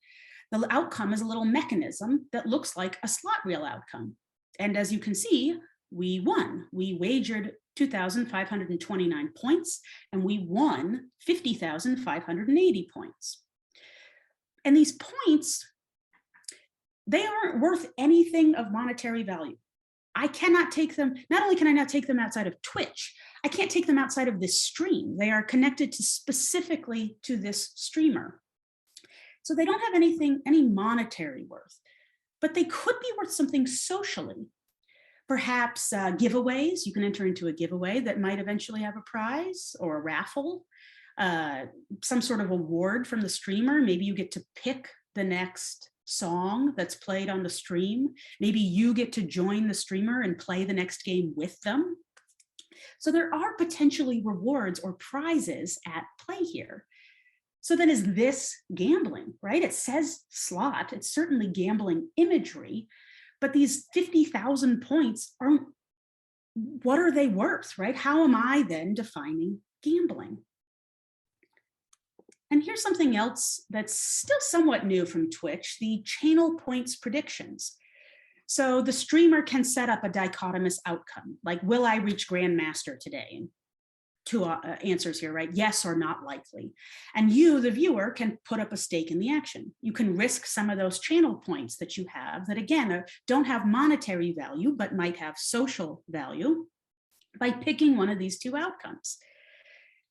the outcome is a little mechanism that looks like a slot reel outcome. And as you can see, we won. We wagered 2,529 points, and we won 50,580 points. And these points, they aren't worth anything of monetary value. I cannot take them, not only can I not take them outside of Twitch, I can't take them outside of this stream. They are connected specifically to this streamer. So they don't have any monetary worth, but they could be worth something socially. Perhaps giveaways, you can enter into a giveaway that might eventually have a prize or a raffle, some sort of award from the streamer. Maybe you get to pick the next song that's played on the stream. Maybe you get to join the streamer and play the next game with them. So there are potentially rewards or prizes at play here. So then is this gambling, right? It says slot, it's certainly gambling imagery, but these 50,000 points aren't, what are they worth, right? How am I then defining gambling? And here's something else that's still somewhat new from Twitch, the channel points predictions. So the streamer can set up a dichotomous outcome, like will I reach Grandmaster today? And two answers here, right? Yes or not likely. And you, the viewer, can put up a stake in the action. You can risk some of those channel points that you have that, again, don't have monetary value, but might have social value by picking one of these two outcomes.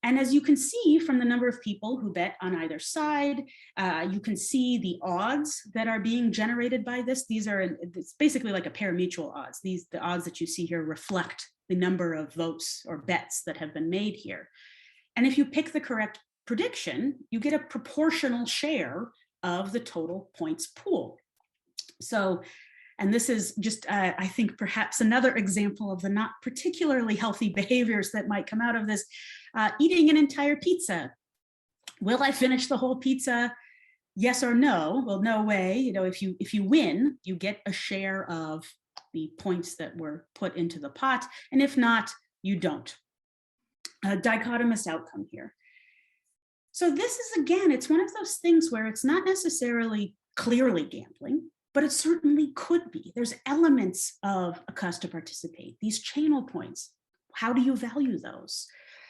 And as you can see from the number of people who bet on either side, you can see the odds that are being generated by this. It's basically like a pari-mutuel odds. The odds that you see here reflect the number of votes or bets that have been made here. And if you pick the correct prediction, you get a proportional share of the total points pool. So, and this is just, I think, perhaps another example of the not particularly healthy behaviors that might come out of this. Eating an entire pizza. Will I finish the whole pizza? Yes or no? Well, no way. If you win, you get a share of the points that were put into the pot. And if not, you don't. A dichotomous outcome here. So this is, again, it's one of those things where it's not necessarily clearly gambling, but it certainly could be. There's elements of a cost to participate. These channel points, how do you value those?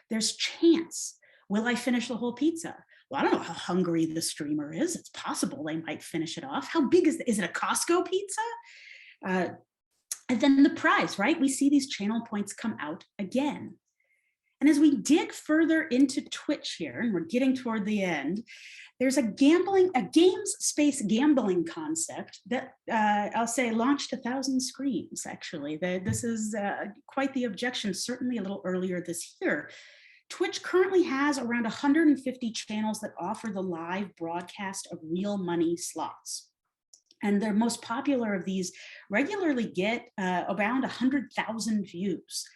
There's chance. Will I finish the whole pizza? Well, I don't know how hungry the streamer is. It's possible they might finish it off. How big is it a Costco pizza? And then the prize, right? We see these channel points come out again. And as we dig further into Twitch here, and we're getting toward the end, there's a games space gambling concept that I'll say launched 1,000 screens, actually. This is quite the objection, certainly a little earlier this year. Twitch currently has around 150 channels that offer the live broadcast of real money slots. And the most popular of these regularly get around 100,000 views.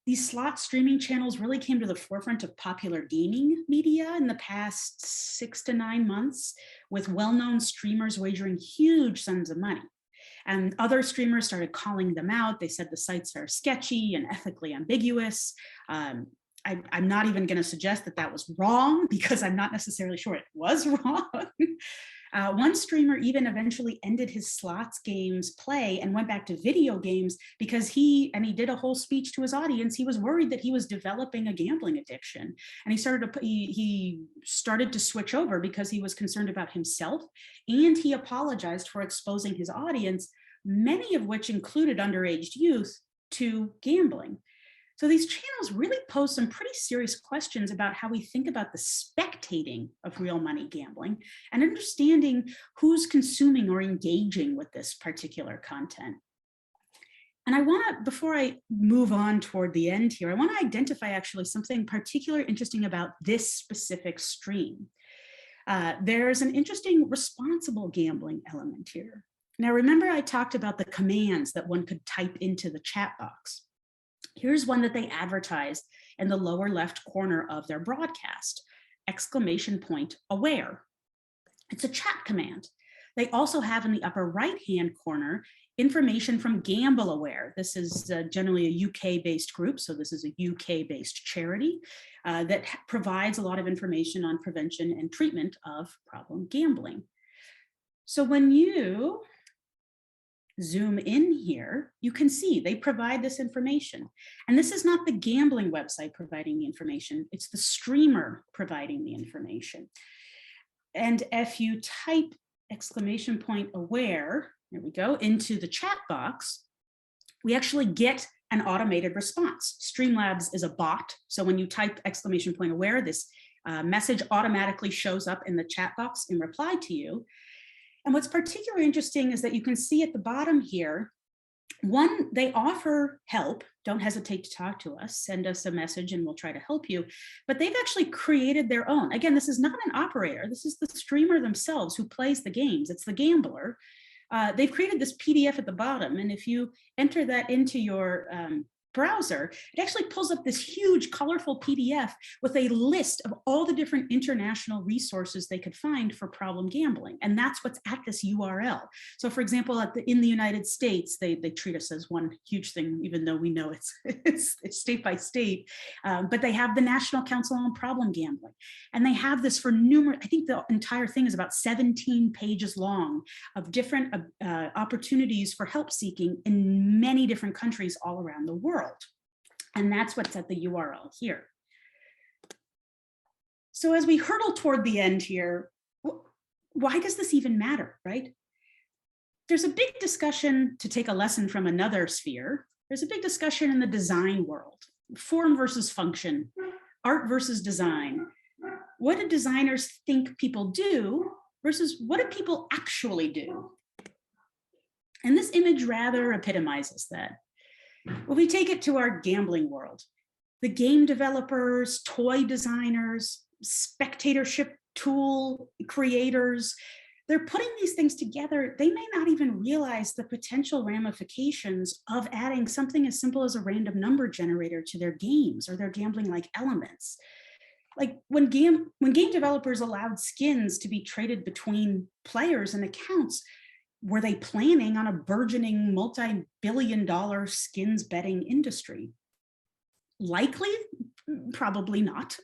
These slot streaming channels really came to the forefront of popular gaming media in the past 6 to 9 months, with well-known streamers wagering huge sums of money. And other streamers started calling them out. They said the sites are sketchy and ethically ambiguous. I'm not even going to suggest that that was wrong, because I'm not necessarily sure it was wrong. One streamer even eventually ended his slots games play and went back to video games because he did a whole speech to his audience. He was worried that he was developing a gambling addiction, and he started to switch over because he was concerned about himself, and he apologized for exposing his audience, many of which included underage youth, to gambling. So these channels really pose some pretty serious questions about how we think about the spectating of real money gambling and understanding who's consuming or engaging with this particular content. And I want to, before I move on toward the end here, I want to identify actually something particularly interesting about this specific stream. There's an interesting responsible gambling element here. Now, remember I talked about the commands that one could type into the chat box. Here's one that they advertised in the lower left corner of their broadcast, ! aware. It's a chat command. They also have in the upper right-hand corner information from Gamble Aware. This is generally a UK-based group, so this is a UK-based charity that provides a lot of information on prevention and treatment of problem gambling. So when you zoom in here, you can see they provide this information. And this is not the gambling website providing the information, it's the streamer providing the information. And if you type ! aware, there we go, into the chat box, we actually get an automated response. Streamlabs is a bot, so when you type ! aware, this message automatically shows up in the chat box in reply to you. And what's particularly interesting is that you can see at the bottom here, one, they offer help. Don't hesitate to talk to us, send us a message and we'll try to help you. But they've actually created their own. Again, this is not an operator. This is the streamer themselves who plays the games. It's the gambler. They've created this PDF at the bottom. And if you enter that into your browser, it actually pulls up this huge colorful PDF with a list of all the different international resources they could find for problem gambling. And that's what's at this URL. So for example, in the United States, they treat us as one huge thing, even though we know it's state by state, but they have the National Council on Problem Gambling. And they have this for numerous, I think the entire thing is about 17 pages long of different opportunities for help seeking in many different countries all around the world. And that's what's at the URL here. So as we hurtle toward the end here, why does this even matter, right? There's a big discussion, to take a lesson from another sphere, there's a big discussion in the design world, form versus function, art versus design. What do designers think people do versus what do people actually do? And this image rather epitomizes that. Well, we take it to our gambling world. The game developers, toy designers, spectatorship tool creators, they're putting these things together. They may not even realize the potential ramifications of adding something as simple as a random number generator to their games or their gambling-like elements. Like when game developers allowed skins to be traded between players and accounts, were they planning on a burgeoning multi-billion-dollar skins betting industry? Likely, probably not,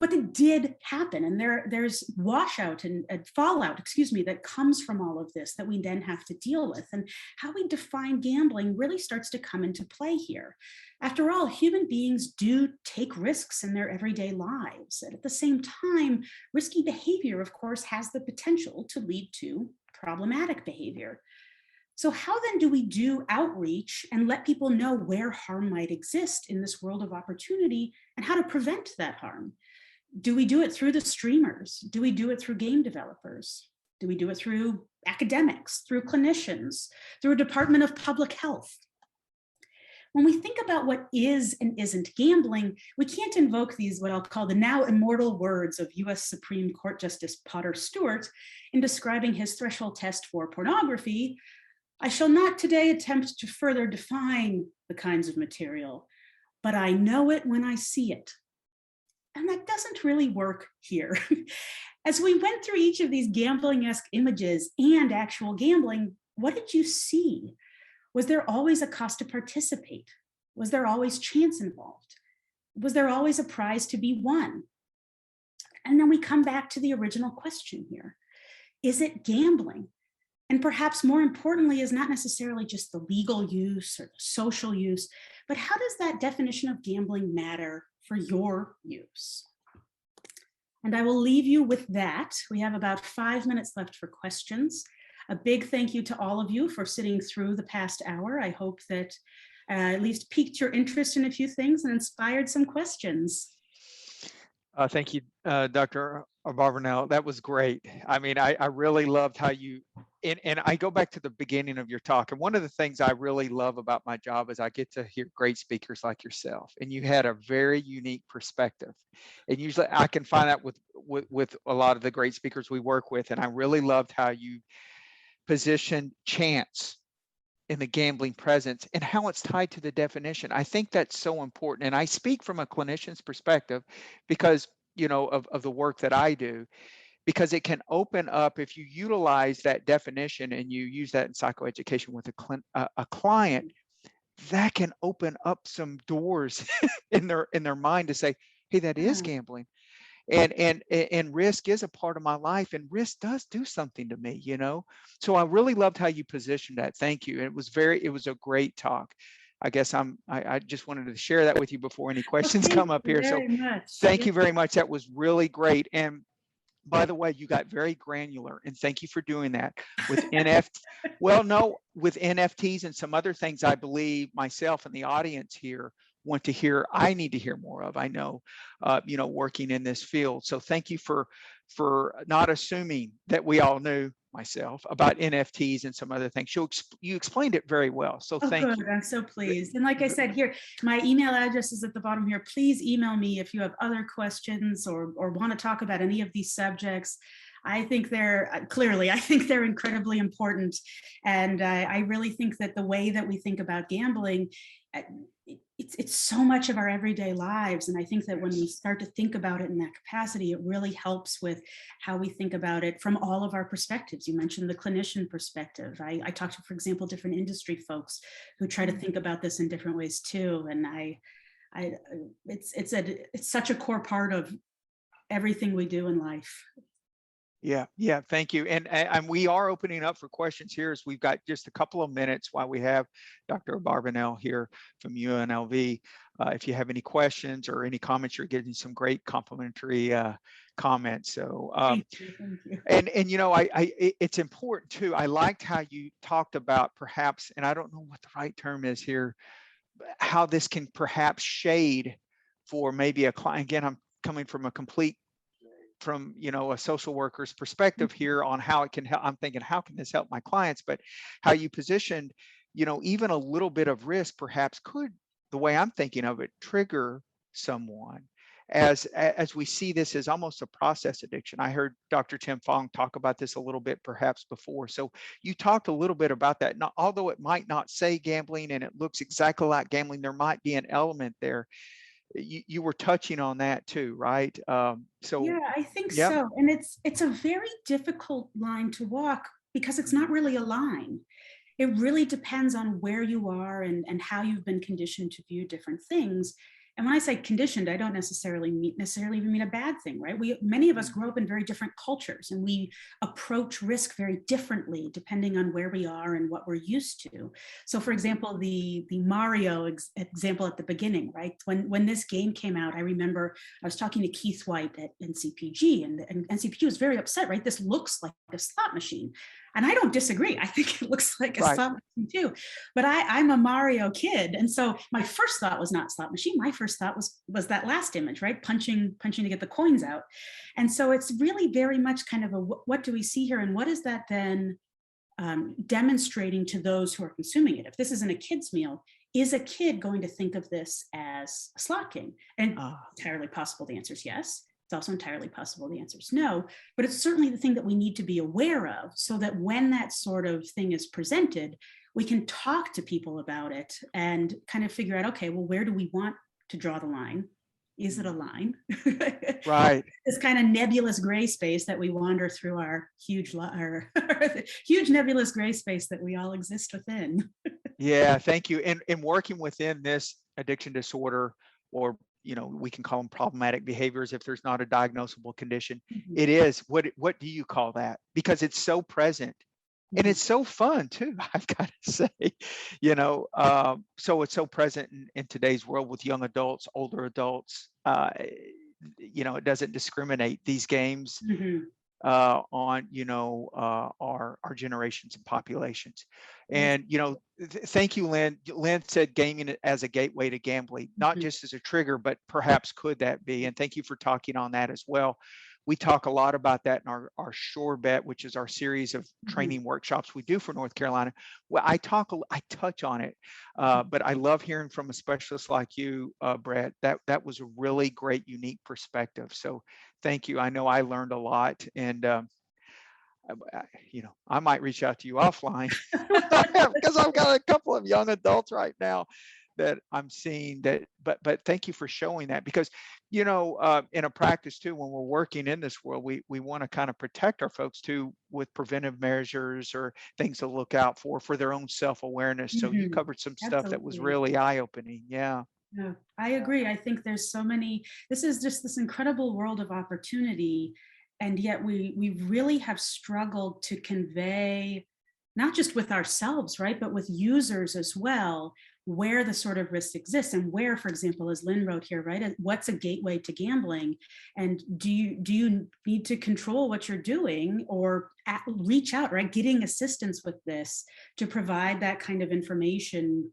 but it did happen. And there's washout and fallout, that comes from all of this that we then have to deal with. And how we define gambling really starts to come into play here. After all, human beings do take risks in their everyday lives. And at the same time, risky behavior, of course, has the potential to lead to problematic behavior. So how then do we do outreach and let people know where harm might exist in this world of opportunity and how to prevent that harm? Do we do it through the streamers? Do we do it through game developers? Do we do it through academics, through clinicians, through a Department of Public Health? When we think about what is and isn't gambling, we can't invoke these, what I'll call the now immortal words of US Supreme Court Justice Potter Stewart in describing his threshold test for pornography. I shall not today attempt to further define the kinds of material, but I know it when I see it. And that doesn't really work here. As we went through each of these gambling-esque images and actual gambling, what did you see? Was there always a cost to participate? Was there always chance involved? Was there always a prize to be won? And then we come back to the original question here. Is it gambling? And perhaps more importantly, is not necessarily just the legal use or the social use, but how does that definition of gambling matter for your use? And I will leave you with that. We have about 5 minutes left for questions. A big thank you to all of you for sitting through the past hour. I hope that at least piqued your interest in a few things and inspired some questions. Thank you, Dr. Abarbanel. That was great. I mean, I really loved how you, and I go back to the beginning of your talk. And one of the things I really love about my job is I get to hear great speakers like yourself. And you had a very unique perspective. And usually I can find that with a lot of the great speakers we work with. And I really loved how you positioned chance in the gambling presence and how it's tied to the definition. I think that's so important. And I speak from a clinician's perspective because, you know, of the work that I do, because it can open up, if you utilize that definition and you use that in psychoeducation with a client, that can open up some doors in their mind to say, hey, that is gambling. And risk is a part of my life, and risk does do something to me, you know. So I really loved how you positioned that. Thank you. It was a great talk. I guess I just wanted to share that with you before any questions come up here. So thank you very much. That was really great. And by the way, you got very granular, and thank you for doing that with with NFTs and some other things I believe myself and the audience here want to hear. I need to hear more of. I know, you know, working in this field. So thank you for not assuming that we all knew, myself, about NFTs and some other things. You explained it very well. So thank you. I'm so pleased. And like I said here, my email address is at the bottom here. Please email me if you have other questions or want to talk about any of these subjects. I think they're incredibly important. And I really think that the way that we think about gambling, it's so much of our everyday lives. And I think that when we start to think about it in that capacity, it really helps with how we think about it from all of our perspectives. You mentioned the clinician perspective. I talked to, for example, different industry folks who try to think about this in different ways too. And it's such a core part of everything we do in life. Yeah, thank you. And we are opening up for questions here, as we've got just a couple of minutes while we have Dr. Abarbanel here from UNLV. If you have any questions or any comments, you're getting some great complimentary comments. So, Thank you. and you know, it's important too. I liked how you talked about perhaps, and I don't know what the right term is here, how this can perhaps shade for maybe a client. Again, I'm coming from a social worker's perspective here on how it can help. I'm thinking, how can this help my clients? But how you positioned, you know, even a little bit of risk perhaps could, the way I'm thinking of it, trigger someone as we see this as almost a process addiction. I heard Dr. Tim Fong talk about this a little bit perhaps before. So you talked a little bit about that. Now, although it might not say gambling and it looks exactly like gambling, there might be an element there. You were touching on that too, right? So yeah, I think so. And it's a very difficult line to walk because it's not really a line. It really depends on where you are and how you've been conditioned to view different things. And when I say conditioned, I don't necessarily even mean a bad thing, right? Many of us grow up in very different cultures, and we approach risk very differently depending on where we are and what we're used to. So, for example, the Mario example at the beginning, right? When this game came out, I remember I was talking to Keith White at NCPG, and NCPG was very upset, right? This looks like a slot machine. And I don't disagree. I think it looks like a Right. slot machine too. But I'm a Mario kid. And so my first thought was not slot machine. My first thought was that last image, right? Punching to get the coins out. And so it's really very much kind of a, what do we see here? And what is that then demonstrating to those who are consuming it? If this isn't a kid's meal, is a kid going to think of this as a slot game? And entirely possible the answer is yes. It's also entirely possible the answer is no, but it's certainly the thing that we need to be aware of, so that when that sort of thing is presented, we can talk to people about it and kind of figure out, okay, well, where do we want to draw the line? Is it a line? Right. This kind of nebulous gray space that we wander through our huge nebulous gray space that we all exist within. Yeah, thank you. And working within this addiction disorder, or we can call them problematic behaviors if there's not a diagnosable condition. Mhm. It is, what do you call that? Because it's so present. And it's so fun too, I've got to say, so it's so present in today's world with young adults, older adults. It doesn't discriminate, these games, Mhm. on our generations and populations. And thank you, Lynn. Lynn said gaming as a gateway to gambling, not just as a trigger, but perhaps could that be? And thank you for talking on that as well. We talk a lot about that in our Sure Bet, which is our series of training workshops we do for North Carolina. Well, I touch on it, but I love hearing from a specialist like you, Brett. That was a really great, unique perspective. So thank you. I know I learned a lot, and I might reach out to you offline because I've got a couple of young adults right now that I'm seeing that, but thank you for showing that, because, in a practice too, when we're working in this world, we want to kind of protect our folks too with preventive measures or things to look out for their own self-awareness. So you covered some stuff that was really eye-opening. Yeah. Yeah, I agree. I think there's so many, this is just this incredible world of opportunity. And yet we really have struggled to convey, not just with ourselves, right, but with users as well, where the sort of risk exists, and where, for example, as Lynn wrote here, right, what's a gateway to gambling, and do you need to control what you're doing, or reach out, right, getting assistance with this to provide that kind of information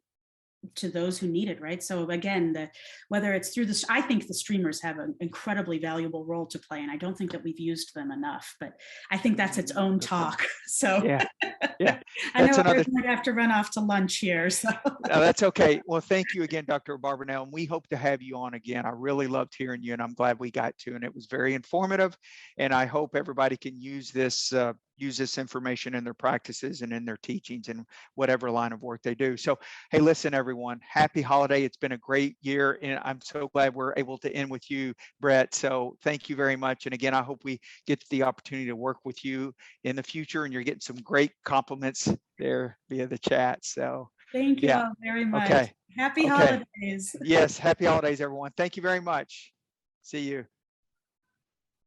to those who need it, right? So again, whether it's through this, I think the streamers have an incredibly valuable role to play, and I don't think that we've used them enough, but I think that's its own talk. So yeah, I know others might have to run off to lunch here. So no, that's okay. Well, thank you again, Dr. Abarbanel, and we hope to have you on again. I really loved hearing you, and I'm glad we got to, and it was very informative, and I hope everybody can use this information in their practices and in their teachings and whatever line of work they do. So, hey, listen, everyone, happy holiday. It's been a great year, and I'm so glad we're able to end with you, Brett. So thank you very much. And again, I hope we get the opportunity to work with you in the future, and you're getting some great compliments there via the chat. So thank you all very much. Okay. Happy holidays. Yes, happy holidays, everyone. Thank you very much. See you.